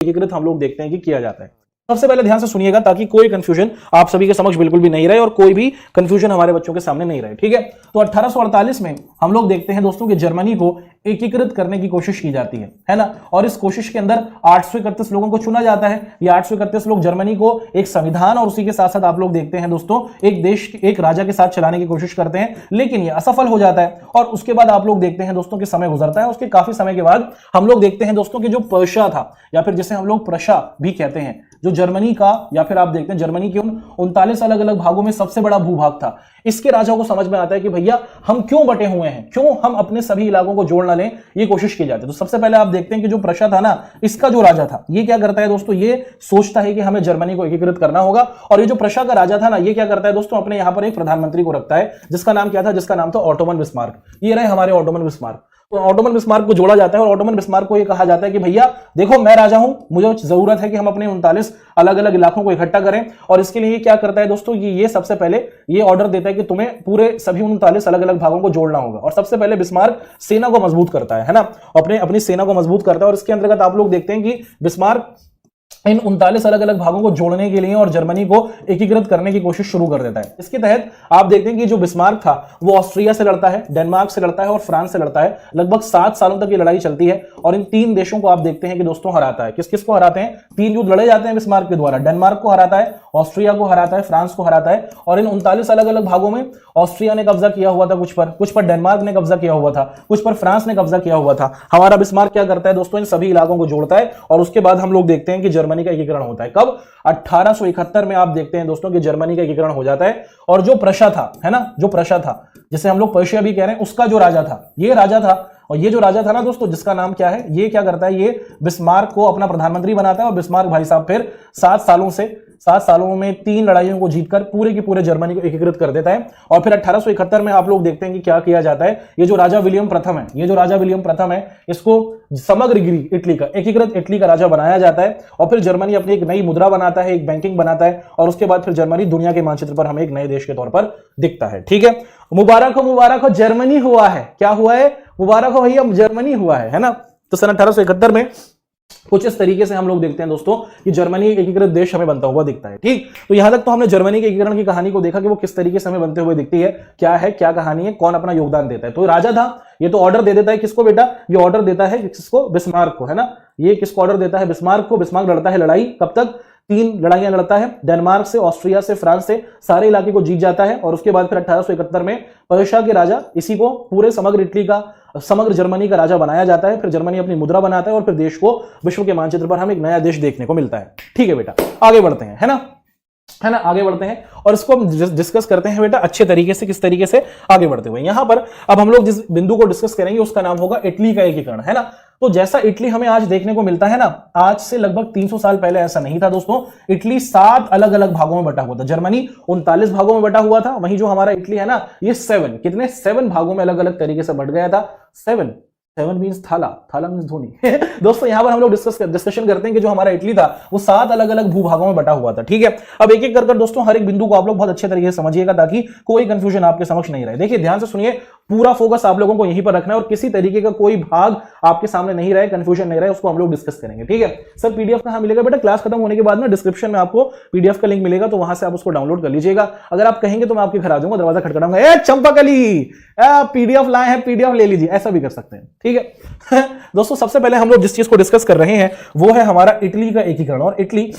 एकीकृत हम लोग देखते हैं कि किया जाता है। सबसे पहले ध्यान से सुनिएगा ताकि कोई कंफ्यूजन आप सभी के समक्ष बिल्कुल भी नहीं रहे और कोई भी कंफ्यूजन हमारे बच्चों के सामने नहीं रहे, ठीक है। तो 1848 में हम लोग देखते हैं दोस्तों कि जर्मनी को एकीकृत करने की कोशिश की जाती है ना। और इस कोशिश के अंदर 831 लोगों को चुना जाता है। ये 831 लोग जर्मनी को एक संविधान और उसी के साथ साथ आप लोग देखते हैं दोस्तों एक देश, एक राजा के साथ चलाने की कोशिश करते हैं, लेकिन ये असफल हो जाता है। और उसके बाद आप लोग देखते हैं दोस्तों कि समय गुजरता है। उसके काफी समय के बाद हम लोग देखते हैं दोस्तों कि जो पर्शिया था या फिर जिसे हम लोग प्रशा भी कहते हैं, जो जर्मनी का या फिर आप देखते हैं जर्मनी के उन 39 अलग अलग भागों में सबसे बड़ा भूभाग था, इसके राजाओं को समझ में आता है कि भैया हम क्यों बटे हुए हैं, क्यों हम अपने सभी इलाकों को जोड़ ना लें, ये कोशिश की जाती है। तो सबसे पहले आप देखते हैं कि जो प्रशा था ना, इसका जो राजा था ये क्या करता है दोस्तों, ये सोचता है कि हमें जर्मनी को एकीकृत करना होगा। और ये जो प्रशा का राजा था ना, ये क्या करता है दोस्तों, अपने यहां पर एक प्रधानमंत्री को रखता है जिसका नाम क्या था, जिसका नाम था ऑटोमन बिस्मार्क। ये रहे हमारे ऑटोमन बिस्मार्क। तो ऑटोमन बिस्मार्क को जोड़ा जाता है और ऑटोमन बिस्मार्क को ये कहा जाता है कि भैया देखो मैं राजा हूं, मुझे जरूरत है कि हम अपने 39 अलग अलग इलाकों को इकट्ठा करें। और इसके लिए क्या करता है दोस्तों, ये सबसे पहले ये ऑर्डर देता है कि तुम्हें पूरे सभी 39 अलग अलग भागों को जोड़ना होगा। और सबसे पहले बिस्मार्क सेना को मजबूत करता है ना, अपनी सेना को मजबूत करता है। और इसके अंतर्गत आप लोग देखते हैं कि बिस्मार्क इन 39 अलग अलग भागों को जोड़ने के लिए और जर्मनी को एकीकृत करने की कोशिश शुरू कर देता है। इसके तहत आप देखते हैं कि जो बिस्मार्क था वो ऑस्ट्रिया से लड़ता है, डेनमार्क से लड़ता है और फ्रांस से लड़ता है। लगभग 7 सालों तक ये लड़ाई चलती है और इन 3 देशों को आप देखते हैं कि दोस्तों हराता है। किस किस को हराते हैं, 3 युद्ध लड़े जाते हैं बिस्मार्क के द्वारा। डेनमार्क को हराता है, ऑस्ट्रिया को हराता है, फ्रांस को हराता है। और इन 39 अलग अलग भागों में ऑस्ट्रिया ने कब्जा किया हुआ था कुछ पर डेनमार्क ने कब्जा किया हुआ था, कुछ पर फ्रांस ने कब्जा किया हुआ था। हमारा बिस्मार्क क्या करता है दोस्तों, इन सभी इलाकों को जोड़ता है और उसके बाद हम लोग देखते हैं कि जर्मनी का एकीकरण होता है। कब, 1871 में आप देखते हैं दोस्तों कि जर्मनी का एकीकरण हो जाता है। और जो प्रशा था, है ना, जो प्रशा था जिसे हम लोग पर्शिया भी कह रहे हैं, उसका जो राजा था, ये राजा था। और ये जो राजा था ना दोस्तों, जिसका नाम क्या है, ये क्या करता है, ये बिस्मार्क को अपना प्रधानमंत्री बनाता है। और बिस्मार्क भाई साहब फिर 7 सालों में 3 लड़ाइयों को जीतकर पूरे के पूरे जर्मनी को एकीकृत कर देता है। और फिर 1871 में आप लोग देखते हैं कि क्या किया जाता है, ये जो राजा विलियम प्रथम है, इसको समग्र इटली का एकीकृत इटली का राजा बनाया जाता है। और फिर जर्मनी अपनी एक नई मुद्रा बनाता है, एक बैंकिंग बनाता है। और उसके बाद फिर जर्मनी दुनिया के मानचित्र पर हमें एक नए देश के तौर पर दिखता है, ठीक है। मुबारक हो जर्मनी हुआ है। क्या हुआ है, मुबारक हो भैया, जर्मनी हुआ है ना। तो सन 1871 में कुछ इस तरीके से हम लोग देखते हैं दोस्तों कि जर्मनी एकीकृत देश हमें बनता हुआ दिखता है, ठीक। तो यहां तक तो हमने जर्मनी के एकीकरण की कहानी को देखा कि वो किस तरीके से हमें बनते हुए दिखती है, क्या कहानी है, कौन अपना योगदान देता है। तो राजा था, ये तो ऑर्डर दे देता है किसको बेटा, ये ऑर्डर देता है किसको, बिस्मार्क को, है ना। ये किसको ऑर्डर देता है, बिस्मार्क को। बिस्मार्क लड़ता है लड़ाई, कब तक, 3 लड़ाइयां लड़ता है, डेनमार्क से, ऑस्ट्रिया से, फ्रांस से, सारे इलाके को जीत जाता है। और उसके बाद फिर 1871 में पर्शिया के राजा, इसी को पूरे समग्र जर्मनी का राजा बनाया जाता है। फिर जर्मनी अपनी मुद्रा बनाता है और फिर देश को विश्व के मानचित्र पर हम एक नया देश देखने को मिलता है, ठीक है बेटा। आगे बढ़ते हैं, है ना, आगे बढ़ते हैं और इसको हम डिस्कस करते हैं बेटा अच्छे तरीके से, किस तरीके से आगे बढ़ते हुए। यहां पर अब हम लोग जिस बिंदु को डिस्कस करेंगे उसका नाम होगा इटली का एकीकरण, है ना। तो जैसा इटली हमें आज देखने को मिलता है ना, आज से लगभग 300 साल पहले ऐसा नहीं था दोस्तों। इटली 7 अलग अलग भागों में बटा हुआ था। जर्मनी 39 भागों में बटा हुआ था, वहीं जो हमारा इटली है ना, ये 7 भागों में अलग अलग तरीके से बट गया था। 7 मीन्स थाला मीन्स धोनी दोस्तों यहां पर हम लोग डिस्कशन करते हैं कि जो हमारा इटली था वो 7 अलग अलग भूभागों में बटा हुआ था, ठीक है। अब एक एक कर दोस्तों हर एक बिंदु को आप लोग बहुत अच्छे तरीके से समझिएगा ताकि कोई कंफ्यूजन आपके समक्ष नहीं रहे। देखिए ध्यान से सुनिए, पूरा फोकस आप लोगों को यहीं पर रखना है और किसी तरीके का कोई भाग आपके सामने नहीं रहे, कंफ्यूजन नहीं रहे, उसको हम लोग डिस्कस करेंगे, ठीक है। सर पीडीएफ कहां मिलेगा बेटा, क्लास खत्म होने के बाद ना डिस्क्रिप्शन में आपको पीडीएफ का लिंक मिलेगा, तो वहां से आप उसको डाउनलोड कर लीजिएगा। अगर आप कहेंगे तो मैं आपके घर आ जाऊंगा, दरवाजा खटखटाऊंगा, ए चंपाकली पीडीएफ लाए हैं, पीडीएफ ले लीजिए, ऐसा भी कर सकते हैं, ठीक है। दोस्तों सबसे पहले हम लोग जिस चीज को डिस्कस कर रहे हैं वो है हमारा इटली का एकीकरण। और इटली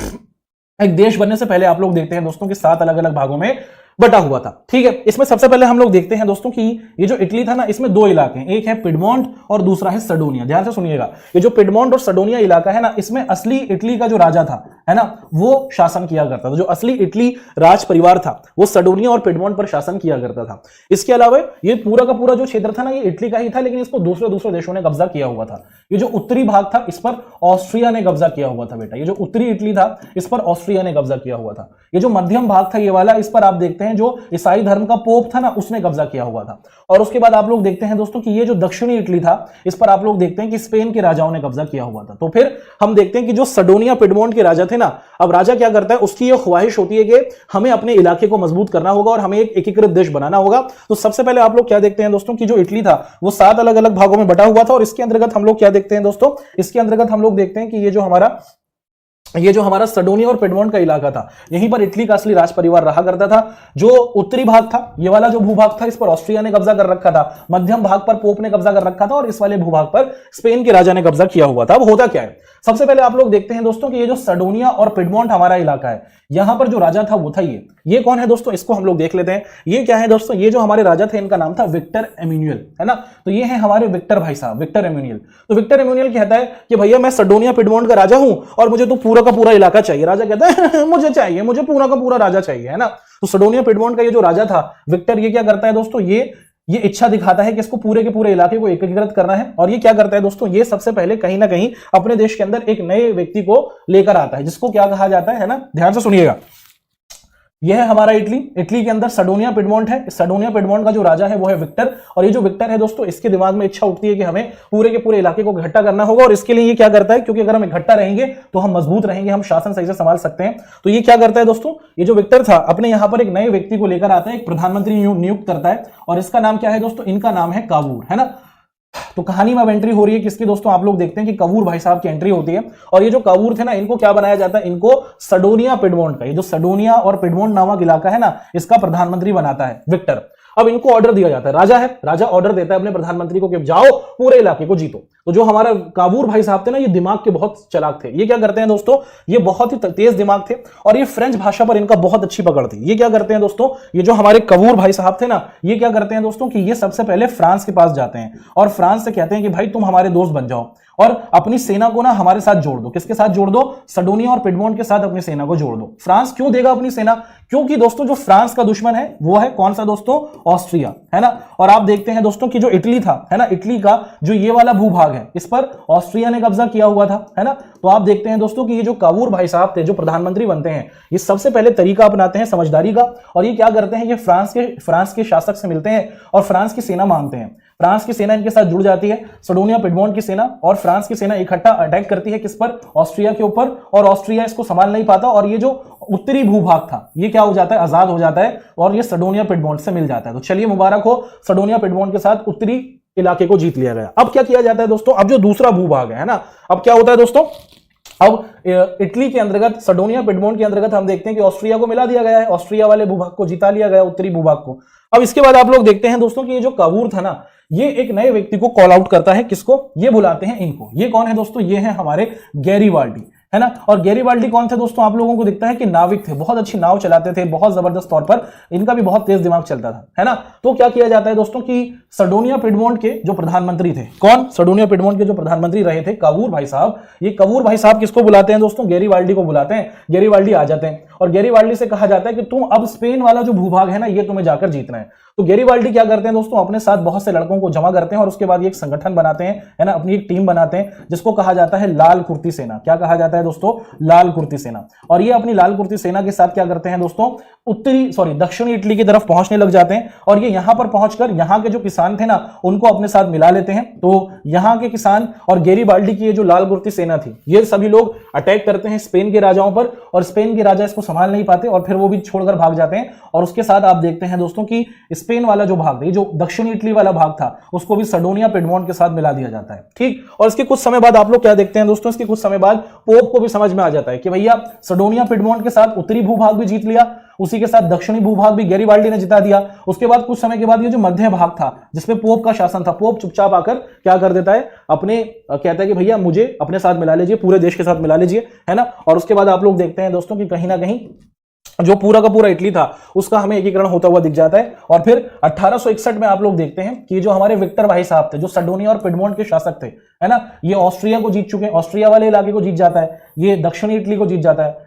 एक देश बनने से पहले आप लोग देखते हैं दोस्तों कि 7 अलग अलग भागों में बटा हुआ था, ठीक है। इसमें सबसे पहले हम लोग देखते हैं दोस्तों कि ये जो इटली था ना, इसमें 2 इलाके हैं, एक है पिडमोंट और दूसरा है सडोनिया। ध्यान से सुनिएगा, ये जो पिडमोंट और सडोनिया इलाका है ना, इसमें असली इटली का जो राजा था, है ना, वो शासन किया करता था। जो असली इटली राज परिवार था वो सडोनिया और पिडमोंट पर शासन किया करता था। इसके अलावा ये पूरा का पूरा जो क्षेत्र था ना, ये इटली का ही था, लेकिन इसको दूसरे देशों ने कब्जा किया हुआ था। ये जो उत्तरी भाग था इस पर ऑस्ट्रिया ने कब्जा किया हुआ था बेटा। ये जो उत्तरी इटली था इस पर ऑस्ट्रिया ने कब्जा किया हुआ था। ये जो मध्यम भाग था ये वाला, इस पर आप देखते हैं जो ईसाई धर्म का पोप था ना, उसने कब्जा किया हुआ था। और उसके बाद आप लोग देखते हैं दोस्तों कि ये जो दक्षिणी इटली था इस पर आप लोग देखते हैं कि स्पेन के राजाओं ने कब्जा किया हुआ था। तो फिर हम देखते हैं कि जो सडोनिया पिडमोंट के राजा थे ना, अब राजा क्या करता है, उसकी ये ख्वाहिश होती है कि हमें अपने इलाके को मजबूत करना होगा और हमें एक एकीकृत देश बनाना होगा। तो सबसे पहले आप लोग क्या देखते हैं दोस्तों कि जो इटली था वो 7 अलग अलग भागों में बटा हुआ था। और इसके अंतर्गत हम लोग क्या देखते हैं दोस्तों, इसके अंतर्गत हम लोग देखते हैं कि ये जो हमारा ये जो हमारा सडोनिया और पिडमोंट का इलाका था, यहीं पर इटली का असली राज परिवार रहा करता था। जो उत्तरी भाग था, ये वाला जो भूभाग था, इस पर ऑस्ट्रिया ने कब्जा कर रखा था, मध्यम भाग पर पोप ने कब्जा कर रखा था और इस वाले भूभाग पर स्पेन के राजा ने कब्जा किया हुआ था। अब होता क्या है, सबसे पहले आप लोग देखते हैं दोस्तों कि ये जो सडोनिया और पिडमोंट हमारा इलाका है, यहां पर जो राजा था वो था ये कौन है दोस्तों, इसको हम लोग देख लेते हैं। ये क्या है दोस्तों, ये जो हमारे राजा थे इनका नाम था विक्टर एम्यूनियल, है ना। तो ये है हमारे विक्टर भाई साहब, विक्टर एम्यूनियल। तो विक्टर एम्यूनियल कहता है कि भैया मैं सडोनिया पिडमोंट का राजा हूं और मुझे तो पूरा का पूरा इलाका चाहिए। राजा कहता है मुझे चाहिए, मुझे पूरा का पूरा राजा चाहिए, है ना। तो सडोनिया पिडमोंट का ये जो राजा था विक्टर, ये क्या करता है दोस्तों, ये इच्छा दिखाता है कि इसको पूरे के पूरे इलाके को एकीकृत करना है। और ये क्या करता है दोस्तों, ये सबसे पहले कहीं ना कहीं अपने देश के अंदर एक नए व्यक्ति को लेकर आता है, जिसको क्या कहा जाता है ना, ध्यान से सुनिएगा। यह है हमारा इटली, इटली के अंदर सडोनिया पिडमोंट है। सडोनिया पिडमोंट का जो राजा है वो है विक्टर। और ये जो विक्टर है दोस्तों, इसके दिमाग में इच्छा उठती है कि हमें पूरे के पूरे इलाके को इकट्ठा करना होगा। और इसके लिए ये क्या करता है, क्योंकि अगर हम इकट्ठा रहेंगे तो हम मजबूत रहेंगे, हम शासन सही से संभाल सकते हैं। तो ये क्या करता है दोस्तों, ये जो विक्टर था अपने यहां पर एक नए व्यक्ति को लेकर आता है, एक प्रधानमंत्री नियुक्त करता है। और इसका नाम क्या है दोस्तों, इनका नाम है कावूर, है ना। तो कहानी में अब एंट्री हो रही है किसकी दोस्तों, आप लोग देखते हैं कि कावूर भाई साहब की एंट्री होती है। और ये जो कावूर थे ना, इनको क्या बनाया जाता है, इनको सडोनिया पिडमोंट का, ये जो सडोनिया और पिडमोंट नामक इलाका है ना, इसका प्रधानमंत्री बनाता है विक्टर। अब इनको ऑर्डर दिया जाता है, राजा है, राजा ऑर्डर देता है अपने प्रधानमंत्री को कि जाओ पूरे इलाके को जीतो। तो जो हमारा कावूर भाई साहब थे ना, ये दिमाग के बहुत चालाक थे। ये क्या करते हैं दोस्तों, ये बहुत ही तेज दिमाग थे और ये फ्रेंच भाषा पर इनका बहुत अच्छी पकड़ थी। ये क्या करते हैं दोस्तों, ये जो हमारे कावूर भाई साहब थे ना, ये क्या करते हैं दोस्तों कि ये सबसे पहले फ्रांस के पास जाते हैं और फ्रांस से कहते हैं कि भाई तुम हमारे दोस्त बन जाओ और अपनी सेना को ना हमारे साथ जोड़ दो। किसके साथ जोड़ दो, सडोनिया और पिडमोंट के साथ अपनी सेना को जोड़ दो। फ्रांस क्यों देगा अपनी सेना, क्योंकि दोस्तों जो फ्रांस का दुश्मन है वो है कौन सा दोस्तों, ऑस्ट्रिया, है ना। और आप देखते हैं दोस्तों कि जो इटली था, है ना, इटली का जो ये वाला भूभाग है, इस पर ऑस्ट्रिया ने कब्जा किया हुआ था, है ना। तो आप देखते हैं दोस्तों कि ये जो कावूर भाई साहब थे, जो प्रधानमंत्री बनते हैं, ये सबसे पहले तरीका अपनाते हैं समझदारी का। और ये क्या करते हैं, ये फ्रांस के शासक से मिलते हैं और फ्रांस की सेना मांगते हैं। फ्रांस की सेना इनके साथ जुड़ जाती है, सडोनिया पिडमोंट की सेना और फ्रांस की सेना इकट्ठा अटैक करती है किस पर, ऑस्ट्रिया के ऊपर। और ऑस्ट्रिया इसको संभाल नहीं पाता और ये जो उत्तरी भूभाग था ये क्या हो जाता है, आजाद हो जाता है और ये सडोनिया पिडमोंट से मिल जाता है। तो चलिए मुबारक हो, सडोनिया पिडमोंट के साथ उत्तरी इलाके को जीत लिया गया। अब क्या किया जाता है दोस्तों, अब जो दूसरा भूभाग है ना, अब क्या होता है दोस्तों, अब इटली के अंतर्गत, सडोनिया पिडमोंट के अंतर्गत हम देखते हैं कि ऑस्ट्रिया को मिला दिया गया है, ऑस्ट्रिया वाले भूभाग को जिता लिया गया, उत्तरी भूभाग को। अब इसके बाद आप लोग देखते हैं दोस्तों कि ये जो कावूर था ना, ये एक नए व्यक्ति को कॉल आउट करता है, किसको, ये बुलाते हैं इनको। ये कौन है दोस्तों, ये है हमारे गैरीबाल्डी, है ना। और गैरीबाल्डी कौन थे दोस्तों, आप लोगों को दिखता है कि नाविक थे, बहुत अच्छी नाव चलाते थे, बहुत जबरदस्त तौर पर इनका भी बहुत तेज दिमाग चलता था, है ना। तो क्या किया जाता है दोस्तों कि सडोनिया पिडमोंट के जो प्रधानमंत्री थे, कौन, सडोनिया पिडमोंट के जो प्रधानमंत्री रहे थे कावूर भाई साहब, ये कावूर भाई साहब किसको बुलाते हैं दोस्तों, गैरीबाल्डी को बुलाते हैं। गैरीबाल्डी आ जाते हैं और गैरीबाल्डी से कहा जाता है कि तुम अब स्पेन वाला जो भूभाग है ना, ये तुम्हें जाकर जीतना है। तो गैरीबाल्डी क्या करते हैं दोस्तों, अपने साथ बहुत से लड़कों को जमा करते हैं और उसके बाद ये एक संगठन बनाते हैं, है ना, अपनी एक टीम बनाते हैं, जिसको कहा जाता है लाल कुर्ती सेना। क्या कहा जाता है दोस्तों, लाल कुर्ती सेना। और ये अपनी लाल कुर्ती सेना के साथ क्या करते हैं दोस्तों, दक्षिणी इटली की तरफ पहुंचने लग जाते हैं और ये यहां पर पहुंचकर यहां के जो किसान थे ना, उनको अपने साथ मिला लेते हैं। तो यहां के किसान और गैरीबाल्डी की ये जो लाल कुर्ती सेना थी, ये सभी लोग अटैक करते हैं स्पेन के राजाओं पर और स्पेन के राजा इसको संभाल नहीं पाते और फिर वो भी छोड़कर भाग जाते हैं। और उसके साथ आप देखते हैं दोस्तों कि स्पेन वाला जो भाग, ये जो दक्षिणी इटली वाला भाग था, उसको भी सडोनिया पिडमोंट के साथ मिला दिया जाता है, ठीक। और इसके कुछ समय बाद आप लोग क्या देखते हैं दोस्तों, इसके कुछ समय बाद पोप को भी समझ में आ जाता है कि भैया सडोनिया पिडमोंट के साथ उत्तरी भूभाग भी जीत लिया, उसी के साथ दक्षिणी भूभाग भी गैरीबाल्डी ने जिता दिया। उसके बाद कुछ समय के बाद ये जो मध्य भाग था, जिसमें पोप का शासन था, पोप चुपचाप आकर क्या कर देता है, अपने कहता है कि भैया मुझे अपने साथ मिला लीजिए, पूरे देश के साथ मिला लीजिए, है ना। और उसके बाद आप लोग देखते हैं दोस्तों कि कहीं ना कहीं जो पूरा का पूरा इटली था उसका हमें एकीकरण होता हुआ दिख जाता है। और फिर 1861 में आप लोग देखते हैं कि जो हमारे विक्टर भाई साहब थे, जो सडोनिया और पिडमोंट के शासक थे, है ना, ये ऑस्ट्रिया को जीत चुके हैं, ऑस्ट्रिया वाले इलाके को जीत जाता है, ये दक्षिणी इटली को जीत जाता है।